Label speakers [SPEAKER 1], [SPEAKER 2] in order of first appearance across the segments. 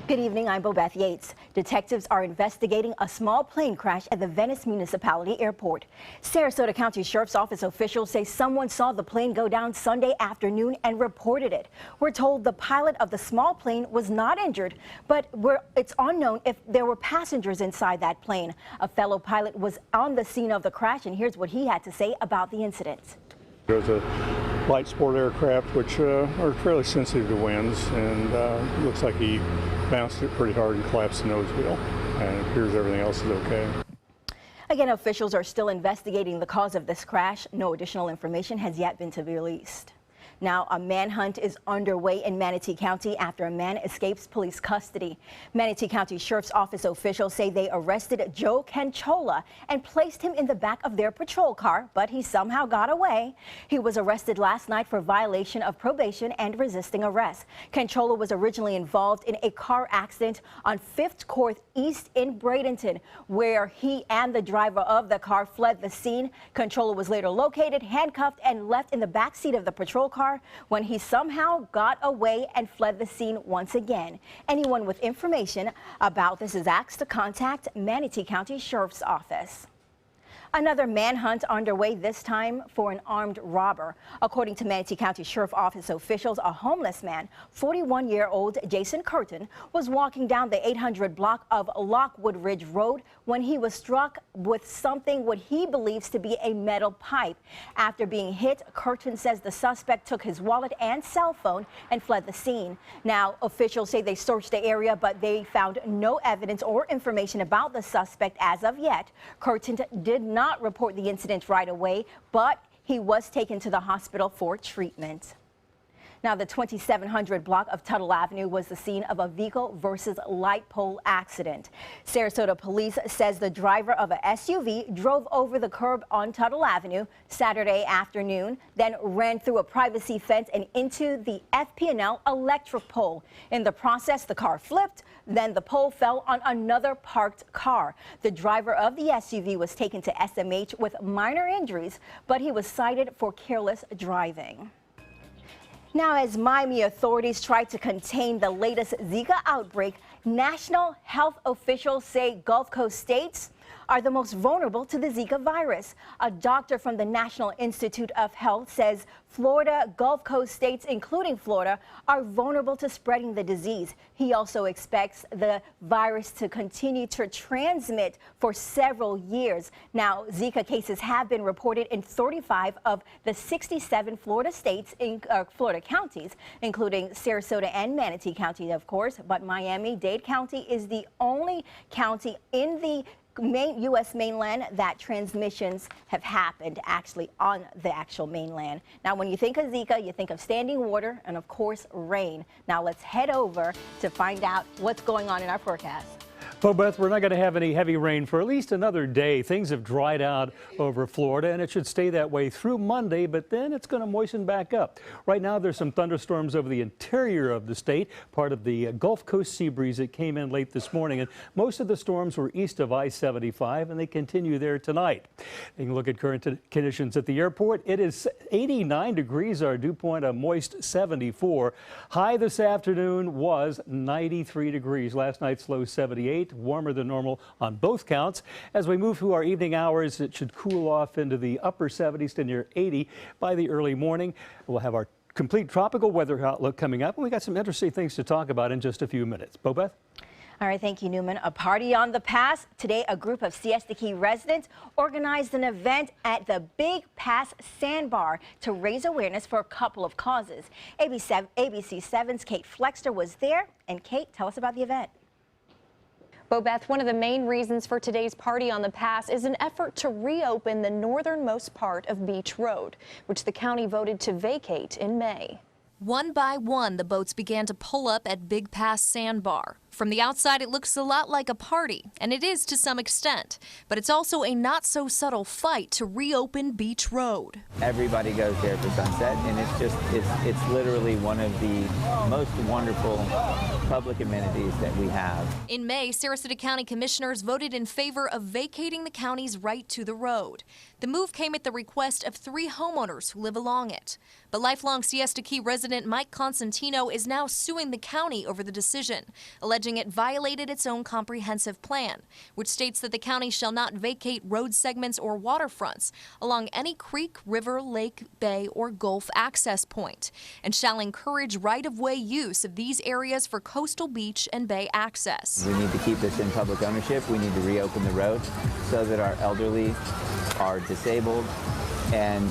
[SPEAKER 1] Good evening, I'm Bobeth Yates. Detectives are investigating a small plane crash at the Venice Municipality Airport. Sarasota County Sheriff's Office officials say someone saw the plane go down Sunday afternoon and reported it. We're told the pilot of the small plane was not injured, but it's unknown if there were passengers inside that plane. A fellow pilot was on the scene of the crash, and here's what he had to say about the incident.
[SPEAKER 2] It was a light sport aircraft, which are fairly sensitive to winds, and looks like he bounced it pretty hard and collapsed the nose wheel, and it appears everything else is okay.
[SPEAKER 1] Again, officials are still investigating the cause of this crash. No additional information has yet been released. Now, a manhunt is underway in Manatee County after a man escapes police custody. Manatee County Sheriff's Office officials say they arrested Joe Canchola and placed him in the back of their patrol car, but he somehow got away. He was arrested last night for violation of probation and resisting arrest. Canchola was originally involved in a car accident on 5th Court East in Bradenton, where he and the driver of the car fled the scene. Canchola was later located, handcuffed, and left in the back seat of the patrol car when he somehow got away and fled the scene once again. Anyone with information about this is asked to contact Manatee County Sheriff's Office. Another manhunt underway, this time for an armed robber. According to Manatee County Sheriff's Office officials, a homeless man, 41-year-old Jason Curtin, was walking down the 800 block of Lockwood Ridge Road when he was struck with something what he believes to be a metal pipe. After being hit, Curtin says the suspect took his wallet and cell phone and fled the scene. Now, officials say they searched the area, but they found no evidence or information about the suspect as of yet. Curtin did not report the incident right away, but he was taken to the hospital for treatment. Now, the 2700 block of Tuttle Avenue was the scene of a vehicle versus light pole accident. Sarasota police says the driver of a SUV drove over the curb on Tuttle Avenue Saturday afternoon, then ran through a privacy fence and into the FP&L electric pole. In the process, the car flipped, then the pole fell on another parked car. The driver of the SUV was taken to SMH with minor injuries, but he was cited for careless driving. Now, as Miami authorities try to contain the latest Zika outbreak, national health officials say Gulf Coast states are the most vulnerable to the Zika virus. A doctor from the National Institute of Health says Florida, Gulf Coast states, including Florida, are vulnerable to spreading the disease. He also expects the virus to continue to transmit for several years. Now, Zika cases have been reported in 35 of the 67 Florida states, Florida counties, including Sarasota and Manatee County, of course, but Miami-Dade County is the only county in the U.S. mainland that transmissions have happened actually on the actual mainland. Now, when you think of Zika, you think of standing water and, of course, rain. Now, let's head over to find out what's going on in our forecast.
[SPEAKER 3] Well, Beth, we're not going to have any heavy rain for at least another day. Things have dried out over Florida, and it should stay that way through Monday, but then it's going to moisten back up. Right now, there's some thunderstorms over the interior of the state, part of the Gulf Coast sea breeze that came in late this morning, and most of the storms were east of I-75, and they continue there tonight. You can look at current conditions at the airport. It is 89 degrees, our dew point, a moist 74. High this afternoon was 93 degrees. Last night's low 78. Warmer than normal on both counts. As we move through our evening hours, it should cool off into the upper 70s to near 80 by the early morning. We'll have our complete tropical weather outlook coming up, and we got some interesting things to talk about in just a few minutes. Bobeth?
[SPEAKER 1] All right, thank you, Newman. A party on the pass. Today, a group of Siesta Key residents organized an event at the Big Pass Sandbar to raise awareness for a couple of causes. ABC 7's Kate Flexter was there. And Kate, tell us about the event.
[SPEAKER 4] Bobeth, one of the main reasons for today's party on the pass is an effort to reopen the northernmost part of Beach Road, which the county voted to vacate in May.
[SPEAKER 5] One by one, the boats began to pull up at Big Pass Sandbar. From the outside, it looks a lot like a party, and it is to some extent. But it's also a not-so-subtle fight to reopen Beach Road.
[SPEAKER 6] Everybody goes there for sunset, and it's literally one of the most wonderful public amenities that we have.
[SPEAKER 5] In May, Sarasota County commissioners voted in favor of vacating the county's right to the road. The move came at the request of 3 homeowners who live along it. But lifelong Siesta Key resident Mike Constantino is now suing the county over the decision, alleging alleging it violated its own comprehensive plan, which states that the county shall not vacate road segments or waterfronts along any creek, river, lake, bay, or gulf access point, and shall encourage right-of-way use of these areas for coastal beach and bay access.
[SPEAKER 6] We need to keep this in public ownership. We need to reopen the road so that our elderly, our disabled, and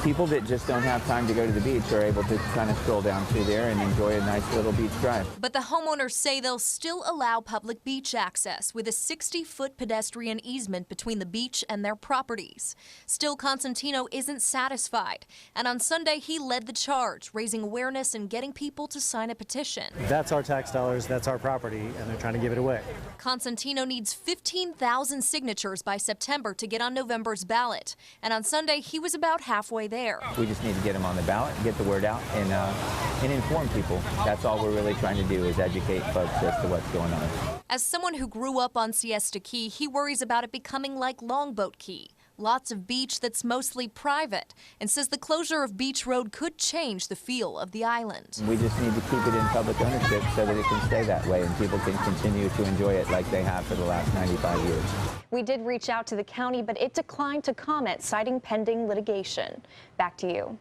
[SPEAKER 6] people that just don't have time to go to the beach are able to kind of stroll down through there and enjoy a nice little beach drive.
[SPEAKER 5] But the homeowners say they'll still allow public beach access with a 60-foot pedestrian easement between the beach and their properties. Still, Constantino isn't satisfied, and on Sunday he led the charge, raising awareness and getting people to sign a petition.
[SPEAKER 7] That's our tax dollars, that's our property, and they're trying to give it away.
[SPEAKER 5] Constantino needs 15,000 signatures by September to get on November's ballot, and on Sunday he was about halfway there.
[SPEAKER 6] We just need to get them on the ballot, get the word out, and inform people. That's all we're really trying to do, is educate folks as to what's going on.
[SPEAKER 5] As someone who grew up on Siesta Key, he worries about it becoming like Longboat Key. Lots of beach that's mostly private, and says the closure of Beach Road could change the feel of the island.
[SPEAKER 6] We just need to keep it in public ownership so that it can stay that way and people can continue to enjoy it like they have for the last 95 years.
[SPEAKER 4] We did reach out to the county, but it declined to comment, citing pending litigation. Back to you.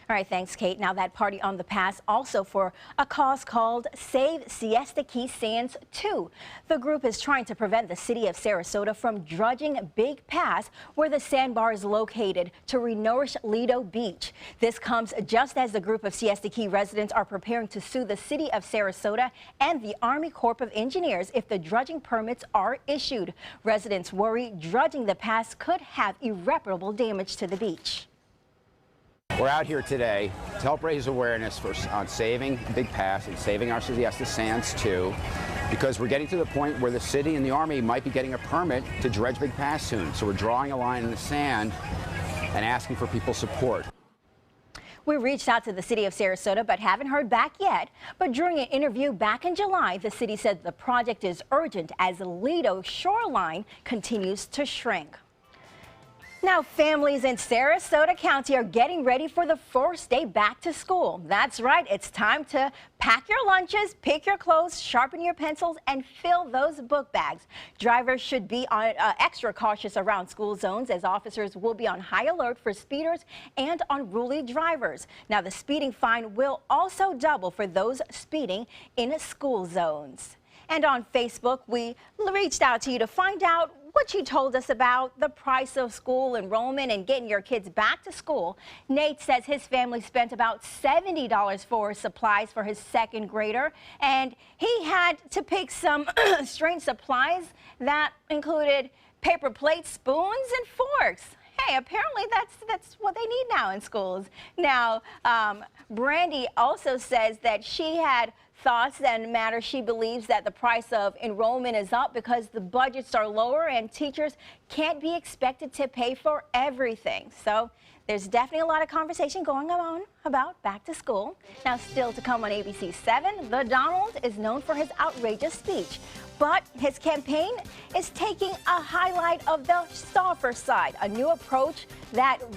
[SPEAKER 1] All right, thanks, Kate. Now that party on the pass also for a cause called Save Siesta Key Sands 2. The group is trying to prevent the city of Sarasota from dredging Big Pass, where the sandbar is located, to renourish Lido Beach. This comes just as the group of Siesta Key residents are preparing to sue the city of Sarasota and the Army Corps of Engineers if the dredging permits are issued. Residents worry dredging the pass could have irreparable damage to the beach.
[SPEAKER 8] We're out here today to help raise awareness on saving Big Pass and saving our Siesta Sands too, because we're getting to the point where the city and the Army might be getting a permit to dredge Big Pass soon. So we're drawing a line in the sand and asking for people's support.
[SPEAKER 1] We reached out to the city of Sarasota but haven't heard back yet. But during an interview back in July, the city said the project is urgent as the Lido shoreline continues to shrink. Now, families in Sarasota County are getting ready for the first day back to school. That's right, it's time to pack your lunches, pick your clothes, sharpen your pencils, and fill those book bags. Drivers should be extra cautious around school zones, as officers will be on high alert for speeders and unruly drivers. Now, the speeding fine will also double for those speeding in school zones. And on Facebook, we reached out to you to find out what you told us about the price of school enrollment and getting your kids back to school. Nate says his family spent about $70 for supplies for his second grader, and he had to pick some strange supplies that included paper plates, spoons, and forks. Hey, apparently that's what they need now in schools. Now, Brandy also says that she had thoughts and matter. She believes that the price of enrollment is up because the budgets are lower and teachers can't be expected to pay for everything. So there's definitely a lot of conversation going on about back to school. Now, still to come on ABC 7, the Donald is known for his outrageous speech, but his campaign is taking a highlight of the softer side, a new approach that the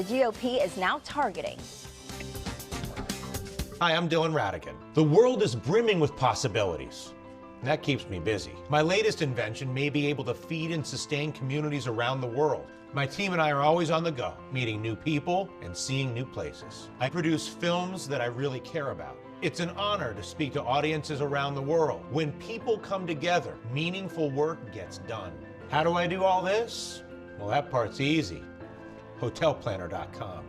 [SPEAKER 1] GOP is now targeting.
[SPEAKER 9] Hi, I'm Dylan Radigan. The world is brimming with possibilities. That keeps me busy. My latest invention may be able to feed and sustain communities around the world. My team and I are always on the go, meeting new people and seeing new places. I produce films that I really care about. It's an honor to speak to audiences around the world. When people come together, meaningful work gets done. How do I do all this? Well, that part's easy. Hotelplanner.com.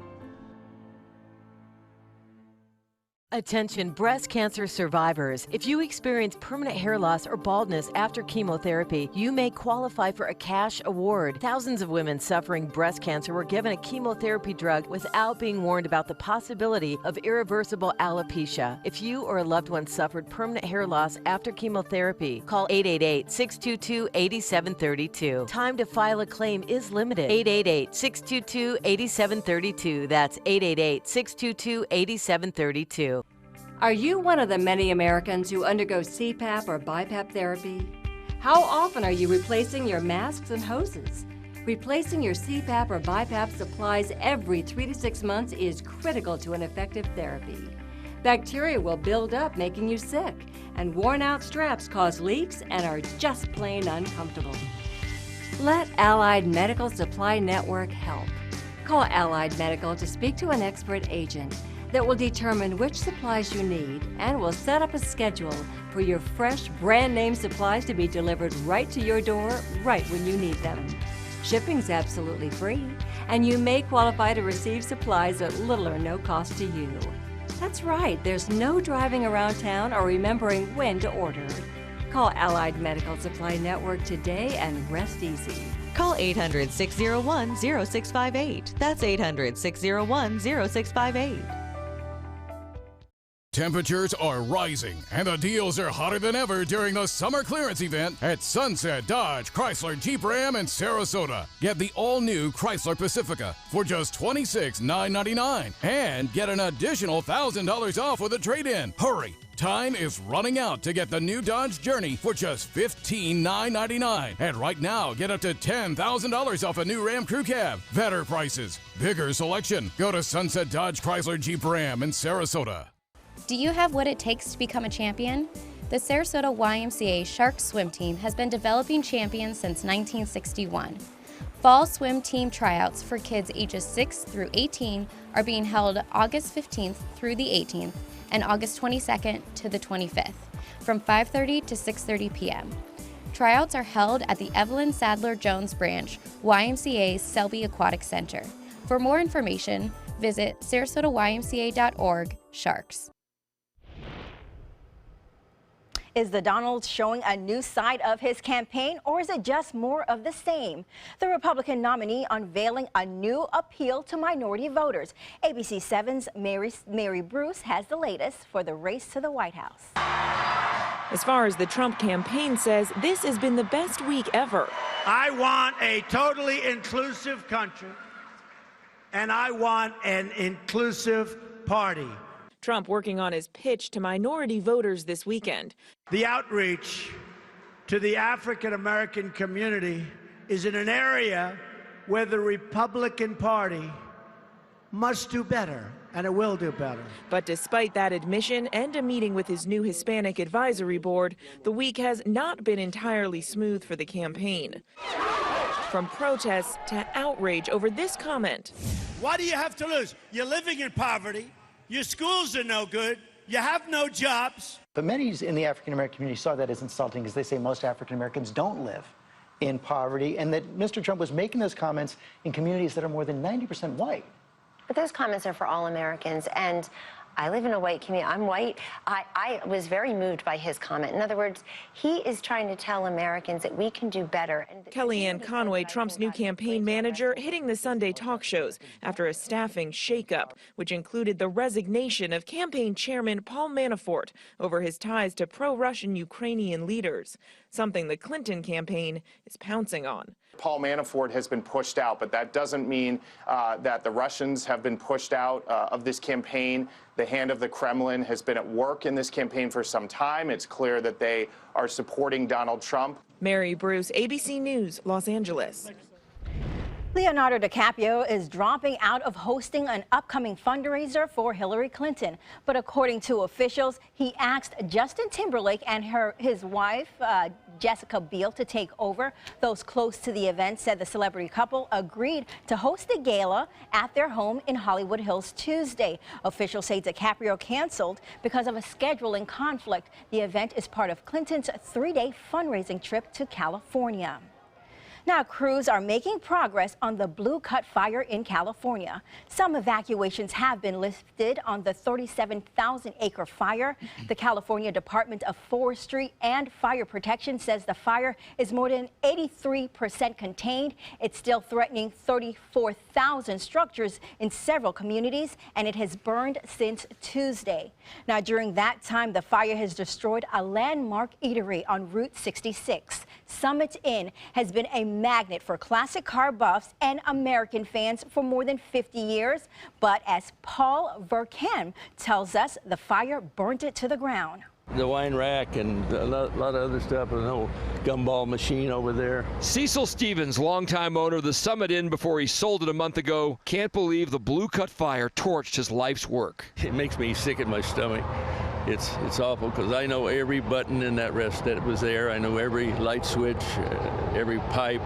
[SPEAKER 10] Attention breast cancer survivors. If you experience permanent hair loss or baldness after chemotherapy, you may qualify for a cash award. Thousands of women suffering breast cancer were given a chemotherapy drug without being warned about the possibility of irreversible alopecia. If you or a loved one suffered permanent hair loss after chemotherapy, call 888-622-8732. Time to file a claim is limited. 888-622-8732. That's 888-622-8732.
[SPEAKER 11] Are you one of the many Americans who undergo CPAP or BiPAP therapy? How often are you replacing your masks and hoses? Replacing your CPAP or BiPAP supplies every 3 to 6 months is critical to an effective therapy. Bacteria will build up, making you sick, and worn-out straps cause leaks and are just plain uncomfortable. Let Allied Medical Supply Network help. Call Allied Medical to speak to an expert agent that will determine which supplies you need and will set up a schedule for your fresh, brand-name supplies to be delivered right to your door, right when you need them. Shipping's absolutely free, and you may qualify to receive supplies at little or no cost to you. That's right, there's no driving around town or remembering when to order. Call Allied Medical Supply Network today and rest easy.
[SPEAKER 12] Call 800-601-0658. That's 800-601-0658.
[SPEAKER 13] Temperatures are rising, and the deals are hotter than ever during the summer clearance event at Sunset Dodge Chrysler Jeep Ram in Sarasota. Get the all-new Chrysler Pacifica for just $26,999 and get an additional $1,000 off with a trade-in. Hurry! Time is running out to get the new Dodge Journey for just $15,999. And right now, get up to $10,000 off a new Ram Crew Cab. Better prices, bigger selection. Go to Sunset Dodge Chrysler Jeep Ram in Sarasota.
[SPEAKER 14] Do you have what it takes to become a champion? The Sarasota YMCA Sharks swim team has been developing champions since 1961. Fall swim team tryouts for kids ages 6 through 18 are being held August 15th through the 18th and August 22nd to the 25th from 5:30 to 6:30 p.m. Tryouts are held at the Evelyn Sadler Jones branch, YMCA's Selby Aquatic Center. For more information, visit sarasotaymca.org/sharks.
[SPEAKER 1] Is the Donald showing a new side of his campaign, or is it just more of the same? The Republican nominee unveiling a new appeal to minority voters. ABC 7's Mary Bruce has the latest for the race to the White House.
[SPEAKER 15] As far as the Trump campaign says, this has been the best week ever.
[SPEAKER 16] I want a totally inclusive country, and I want an inclusive party.
[SPEAKER 15] Trump working on his pitch to minority voters this weekend.
[SPEAKER 16] The outreach to the African American community is in an area where the Republican Party must do better, and it will do better.
[SPEAKER 15] But despite that admission and a meeting with his new Hispanic Advisory Board, the week has not been entirely smooth for the campaign. From protests to outrage over this comment.
[SPEAKER 16] Why do you have to lose? You're living in poverty. Your schools are no good. You have no jobs.
[SPEAKER 17] But many in the African American community saw that as insulting because they say most African Americans don't live in poverty, and that Mr. Trump was making those comments in communities that are more than 90% white.
[SPEAKER 18] But those comments are for all Americans, and I live in a white community. I'm white. I was very moved by his comment. In other words, he is trying to tell Americans that we can do better.
[SPEAKER 15] Kellyanne Conway, Trump's new campaign manager, hitting the Sunday talk shows after a staffing shakeup, which included the resignation of campaign chairman Paul Manafort over his ties to pro-Russian Ukrainian leaders, something the Clinton campaign is pouncing on.
[SPEAKER 19] Paul Manafort has been pushed out, but that doesn't mean that the Russians have been pushed out of this campaign. The hand of the Kremlin has been at work in this campaign for some time. It's clear that they are supporting Donald Trump.
[SPEAKER 15] Mary Bruce, ABC News, Los Angeles.
[SPEAKER 1] Leonardo DiCaprio is dropping out of hosting an upcoming fundraiser for Hillary Clinton. But according to officials, he asked Justin Timberlake and his wife, Jessica Biel, to take over. Those close to the event said the celebrity couple agreed to host a gala at their home in Hollywood Hills Tuesday. Officials say DiCaprio canceled because of a scheduling conflict. The event is part of Clinton's 3-day fundraising trip to California. Now, crews are making progress on the Blue Cut fire in California. Some evacuations have been lifted on the 37,000-acre fire. The California Department of Forestry and Fire Protection says the fire is more than 83% contained. It's still threatening 34,000 structures in several communities, and it has burned since Tuesday. Now, during that time, the fire has destroyed a landmark eatery on Route 66. Summit Inn has been a magnet for classic car buffs and American fans for more than 50 years. But as Paul Vercan tells us, the fire burnt it to the ground.
[SPEAKER 12] The wine rack and a lot of other stuff, and an old gumball machine over there.
[SPEAKER 20] Cecil Stevens, longtime owner of the Summit Inn before he sold it a month ago, can't believe the Blue Cut fire torched his life's work.
[SPEAKER 12] It makes me sick in my stomach. It's awful because I know every button in that rest that was there. I know every light switch, every pipe.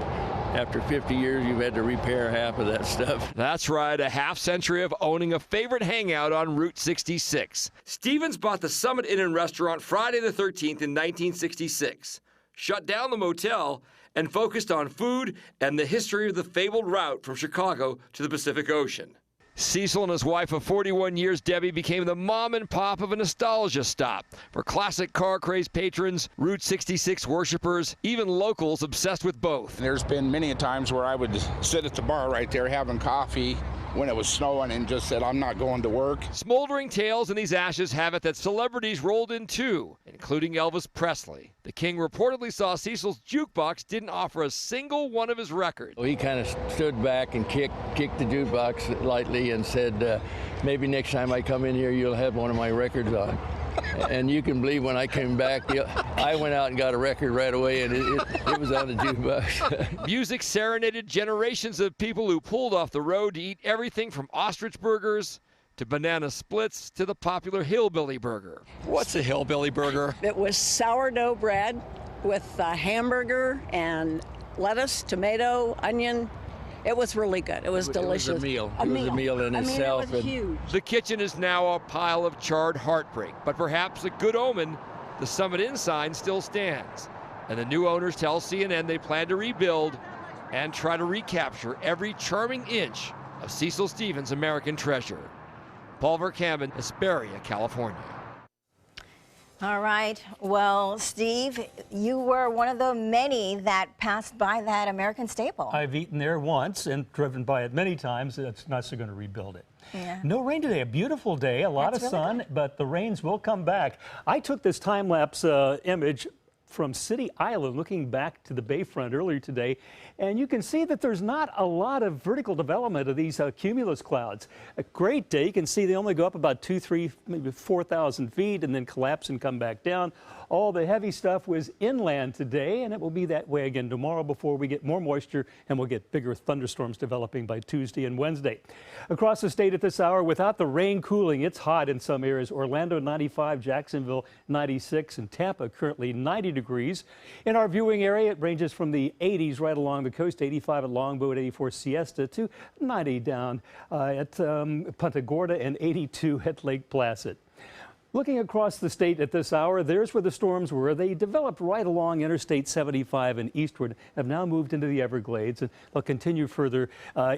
[SPEAKER 12] After 50 years, you've had to repair half of that stuff.
[SPEAKER 20] That's right, a half century of owning a favorite hangout on Route 66. Stevens bought the Summit Inn and Restaurant Friday the 13th in 1966, shut down the motel, and focused on food and the history of the fabled route from Chicago to the Pacific Ocean. Cecil and his wife of 41 years, Debbie, became the mom and pop of a nostalgia stop for classic car craze patrons, Route 66 worshipers, even locals obsessed with both.
[SPEAKER 21] There's been many times where I would sit at the bar right there having coffee when it was snowing and just said, I'm not going to work.
[SPEAKER 20] Smoldering tales in these ashes have it that celebrities rolled in too, including Elvis Presley. The King reportedly saw Cecil's jukebox didn't offer a single one of his records.
[SPEAKER 12] He kind of stood back and kicked the jukebox lightly and said, maybe next time I come in here, you'll have one of my records on. And you can believe when I came back, I went out and got a record right away, and it was on the jukebox.
[SPEAKER 20] Music serenaded generations of people who pulled off the road to eat everything from ostrich burgers to banana splits to the popular hillbilly burger.
[SPEAKER 22] What's a hillbilly burger? It was sourdough bread with a hamburger and lettuce, tomato, onion. It was really good. It was delicious.
[SPEAKER 12] It was a meal. It was a meal in itself.
[SPEAKER 22] It was huge.
[SPEAKER 20] The kitchen is now a pile of charred heartbreak, but perhaps a good omen. The Summit Inn sign still stands, and the new owners tell CNN they plan to rebuild and try to recapture every charming inch of Cecil Stevens' American treasure. Paul Verkammen, Hesperia, California.
[SPEAKER 1] All right. Well, Steve, you were one of the many that passed by that American staple.
[SPEAKER 3] I've eaten there once and driven by it many times. It's not so going to rebuild it.
[SPEAKER 1] Yeah.
[SPEAKER 3] No rain today. A beautiful day, a lot of sun, but the rains will come back. I took this time-lapse image from City Island, looking back to the bayfront earlier today, and you can see that there's not a lot of vertical development of these cumulus clouds. A great day. You can see they only go up about 2,000, 3,000, maybe 4,000 feet and then collapse and come back down. All the heavy stuff was inland today, and it will be that way again tomorrow before we get more moisture and we'll get bigger thunderstorms developing by Tuesday and Wednesday. Across the state at this hour, without the rain cooling, it's hot in some areas. Orlando 95, Jacksonville 96, and Tampa currently 90 degrees. In our viewing area, it ranges from the 80s right along the coast, 85 at Longboat, 84 Siesta, to 90 down at Punta Gorda and 82 at Lake Placid. Looking across the state at this hour, there's where the storms were. They developed right along Interstate 75 and eastward, have now moved into the Everglades, and they'll continue further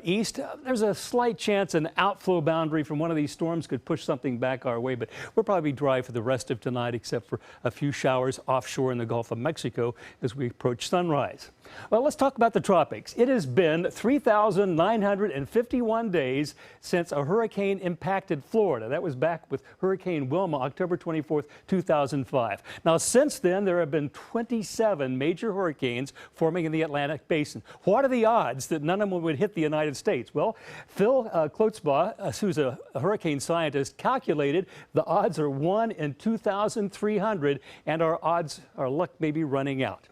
[SPEAKER 3] east. There's a slight chance an outflow boundary from one of these storms could push something back our way, but we'll probably be dry for the rest of tonight, except for a few showers offshore in the Gulf of Mexico as we approach sunrise. Well, let's talk about the tropics. It has been 3,951 days since a hurricane impacted Florida. That was back with Hurricane Wilma, October 24th, 2005. Now, since then, there have been 27 major hurricanes forming in the Atlantic Basin. What are the odds that none of them would hit the United States? Well, Phil Klotzbaugh, who's a hurricane scientist, calculated the odds are 1 in 2,300, and our luck may be running out.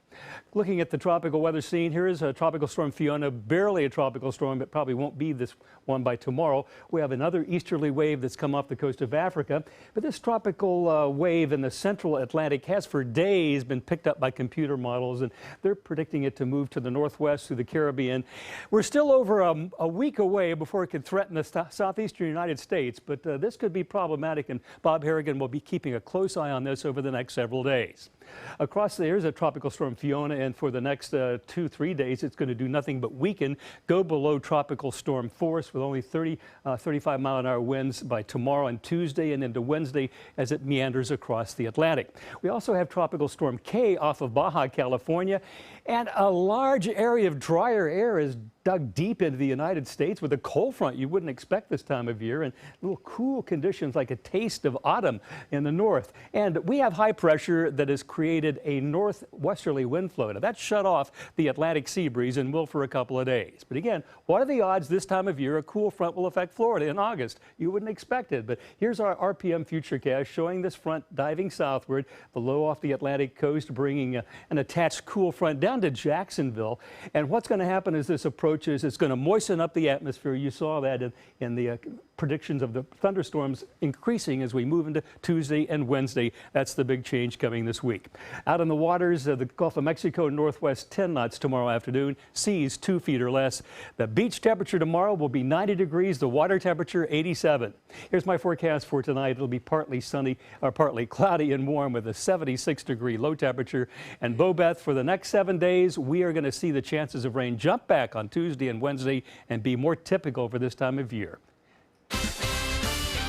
[SPEAKER 3] Looking at the tropical weather scene, here is a tropical storm Fiona, barely a tropical storm, but probably won't be this one by tomorrow. We have another easterly wave that's come off the coast of Africa, but this tropical wave in the central Atlantic has for days been picked up by computer models, and they're predicting it to move to the northwest through the Caribbean. We're still over a week away before it could threaten the southeastern United States, but this could be problematic, and Bob Harrigan will be keeping a close eye on this over the next several days. Across there is a tropical storm Fiona, and for the next 2-3 days, it's going to do nothing but weaken, go below tropical storm force with only 35-mile-an-hour winds by tomorrow and Tuesday and into Wednesday as it meanders across the Atlantic. We also have tropical storm Kay off of Baja, California, and a large area of drier air is dug deep into the United States with a cold front you wouldn't expect this time of year, and little cool conditions like a taste of autumn in the north. And we have high pressure that has created a northwesterly wind flow. Now, that shut off the Atlantic sea breeze and will for a couple of days. But again, what are the odds this time of year a cool front will affect Florida in August? You wouldn't expect it, but here's our RPM Futurecast showing this front diving southward, the low off the Atlantic coast, bringing an attached cool front down to Jacksonville. And what's going to happen as this approaches, it's going to moisten up the atmosphere. You saw that in the predictions of the thunderstorms increasing as we move into Tuesday and Wednesday. That's the big change coming this week. Out in the waters of the Gulf of Mexico, northwest 10 knots tomorrow afternoon, seas 2 feet or less. The beach temperature tomorrow will be 90 degrees, the water temperature 87. Here's my forecast for tonight. It'll be partly sunny or partly cloudy and warm with a 76-degree low temperature. And Bobeth, for the next 7 days, we are going to see the chances of rain jump back on Tuesday and Wednesday and be more typical for this time of year.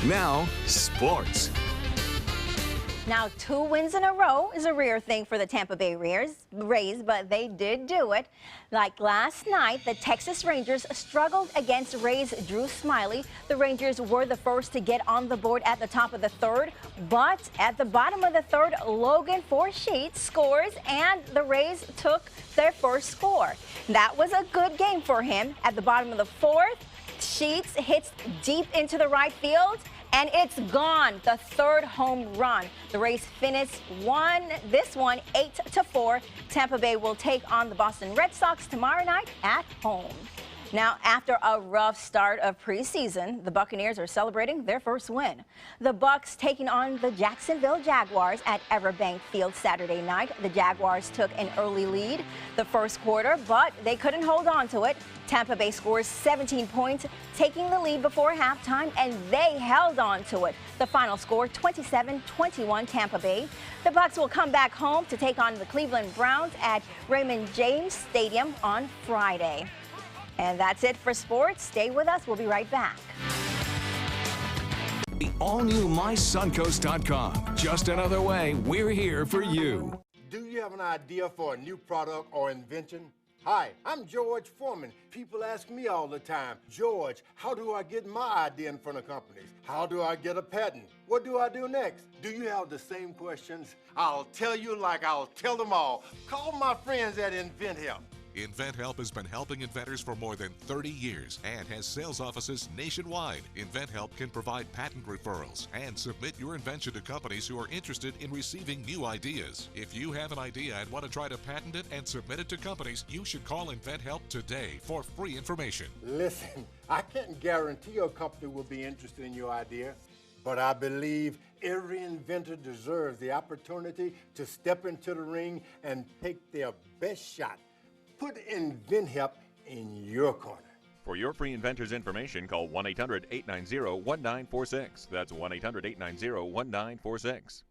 [SPEAKER 2] Now, sports.
[SPEAKER 1] Now, 2 wins in a row is a rare thing for the Tampa Bay Rays, but they did do it. Like last night, the Texas Rangers struggled against Rays' Drew Smyly. The Rangers were the first to get on the board at the top of the third, but at the bottom of the third, Logan Forsythe scores, and the Rays took their first score. That was a good game for him. At the bottom of the fourth, Sheets hits deep into the right field, and it's gone. The third home run. The Rays finished this one 8-4. Tampa Bay will take on the Boston Red Sox tomorrow night at home. Now, after a rough start of preseason, the Buccaneers are celebrating their first win. The Bucs taking on the Jacksonville Jaguars at Everbank Field Saturday night. The Jaguars took an early lead the first quarter, but they couldn't hold on to it. Tampa Bay scores 17 points, taking the lead before halftime, and they held on to it. The final score, 27-21 Tampa Bay. The Bucs will come back home to take on the Cleveland Browns at Raymond James Stadium on Friday. And that's it for sports. Stay with us. We'll be right back.
[SPEAKER 2] The all-new MySuncoast.com. Just another way we're here for you.
[SPEAKER 7] Do you have an idea for a new product or invention? Hi, I'm George Foreman. People ask me all the time, George, how do I get my idea in front of companies? How do I get a patent? What do I do next? Do you have the same questions? I'll tell you like I'll tell them all. Call my friends at InventHelp.
[SPEAKER 23] InventHelp has been helping inventors for more than 30 years and has sales offices nationwide. InventHelp can provide patent referrals and submit your invention to companies who are interested in receiving new ideas. If you have an idea and want to try to patent it and submit it to companies, you should call InventHelp today for free information.
[SPEAKER 7] Listen, I can't guarantee a company will be interested in your idea, but I believe every inventor deserves the opportunity to step into the ring and take their best shot. Put InventHelp in your corner.
[SPEAKER 24] For your free inventor's information, call 1-800-890-1946. That's 1-800-890-1946.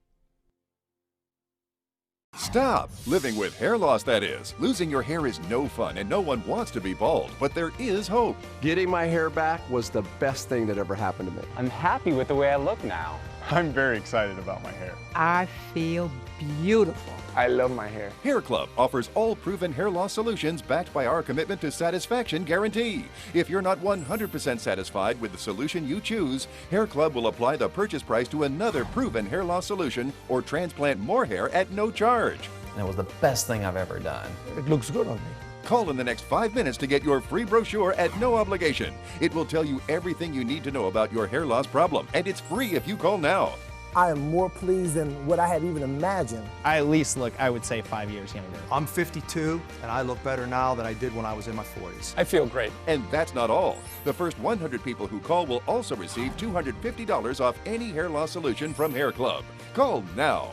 [SPEAKER 25] Stop! Living with hair loss, that is. Losing your hair is no fun, and no one wants to be bald, but there is hope.
[SPEAKER 26] Getting my hair back was the best thing that ever happened to me.
[SPEAKER 27] I'm happy with the way I look now. I'm very excited about my hair.
[SPEAKER 28] I feel beautiful.
[SPEAKER 26] I love my hair.
[SPEAKER 25] Hair Club offers all proven hair loss solutions backed by our commitment to satisfaction guarantee. If you're not 100% satisfied with the solution you choose, Hair Club will apply the purchase price to another proven hair loss solution or transplant more hair at no charge.
[SPEAKER 29] That was the best thing I've ever done.
[SPEAKER 26] It looks good on me.
[SPEAKER 25] Call in the next 5 minutes to get your free brochure at no obligation. It will tell you everything you need to know about your hair loss problem, and it's free if you call now.
[SPEAKER 30] I am more pleased than what I had even imagined.
[SPEAKER 27] I at least look, I would say, 5 years younger.
[SPEAKER 31] I'm 52, and I look better now than I did when I was in my 40s.
[SPEAKER 27] I feel great.
[SPEAKER 25] And that's not all. The first 100 people who call will also receive $250 off any hair loss solution from Hair Club. Call now.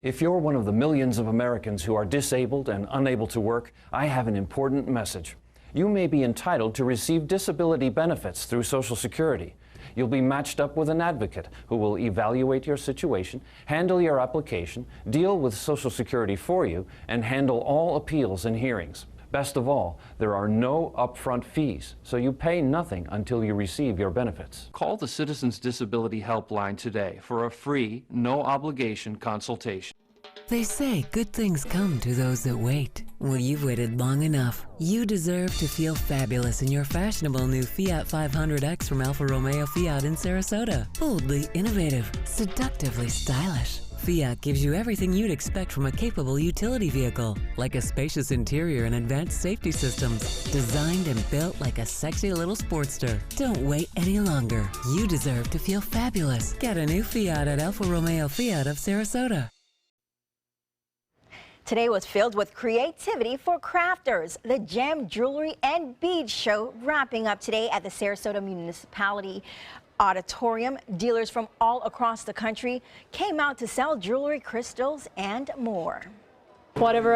[SPEAKER 32] If you're one of the millions of Americans who are disabled and unable to work, I have an important message. You may be entitled to receive disability benefits through Social Security. You'll be matched up with an advocate who will evaluate your situation, handle your application, deal with Social Security for you, and handle all appeals and hearings. Best of all, there are no upfront fees, so you pay nothing until you receive your benefits. Call the Citizens Disability Helpline today for a free, no-obligation consultation.
[SPEAKER 4] They say good things come to those that wait. Well, you've waited long enough. You deserve to feel fabulous in your fashionable new Fiat 500X from Alfa Romeo Fiat in Sarasota. Boldly innovative, seductively stylish. Fiat gives you everything you'd expect from a capable utility vehicle, like a spacious interior and advanced safety systems, designed and built like a sexy little sportster. Don't wait any longer. You deserve to feel fabulous. Get a new Fiat at Alfa Romeo Fiat of Sarasota.
[SPEAKER 1] Today was filled with creativity for crafters. The Gem Jewelry and Beads Show wrapping up today at the Sarasota Municipality Auditorium. Dealers from all across the country came out to sell jewelry, crystals, and more.
[SPEAKER 5] Whatever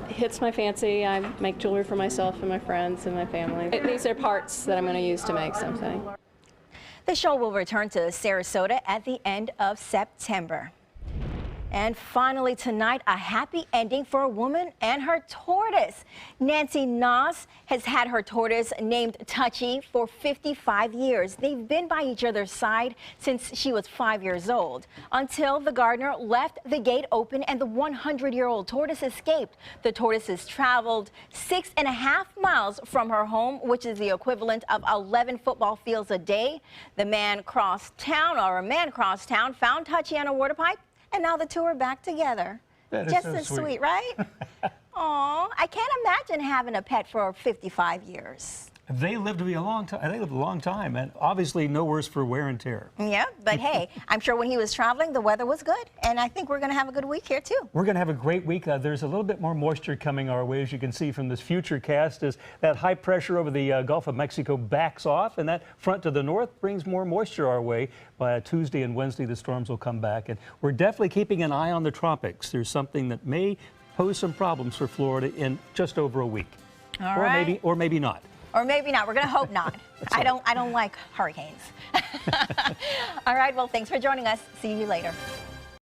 [SPEAKER 5] hits my fancy, I make jewelry for myself and my friends and my family. These are parts that I'm going to use to make something.
[SPEAKER 1] The show will return to Sarasota at the end of September. And finally tonight, a happy ending for a woman and her tortoise. Nancy Noss has had her tortoise named Touchy for 55 years. They've been by each other's side since she was 5 years old, until the gardener left the gate open and the 100-year-old tortoise escaped. The tortoise has traveled 6.5 miles from her home, which is the equivalent of 11 football fields a day. A man crossed town, found Touchy on a water pipe, and now the two are back together.
[SPEAKER 3] That is
[SPEAKER 1] Just
[SPEAKER 3] so
[SPEAKER 1] as
[SPEAKER 3] sweet.
[SPEAKER 1] sweet, right? Aw, I can't imagine having a pet for 55 years.
[SPEAKER 3] They lived to be a long time. They lived a long time, and obviously no worse for wear and tear.
[SPEAKER 1] Yeah, but hey, I'm sure when he was traveling, the weather was good, and I think we're going to have a good week here too.
[SPEAKER 3] We're going to have a great week. There's a little bit more moisture coming our way, as you can see from this future cast, as that high pressure over the Gulf of Mexico backs off, and that front to the north brings more moisture our way. By Tuesday and Wednesday, the storms will come back, and we're definitely keeping an eye on the tropics. There's something that may pose some problems for Florida in just over a week.
[SPEAKER 1] All right.
[SPEAKER 3] Or maybe not.
[SPEAKER 1] Or maybe not. We're going to hope not. I don't like hurricanes. All right. Well, thanks for joining us. See you later.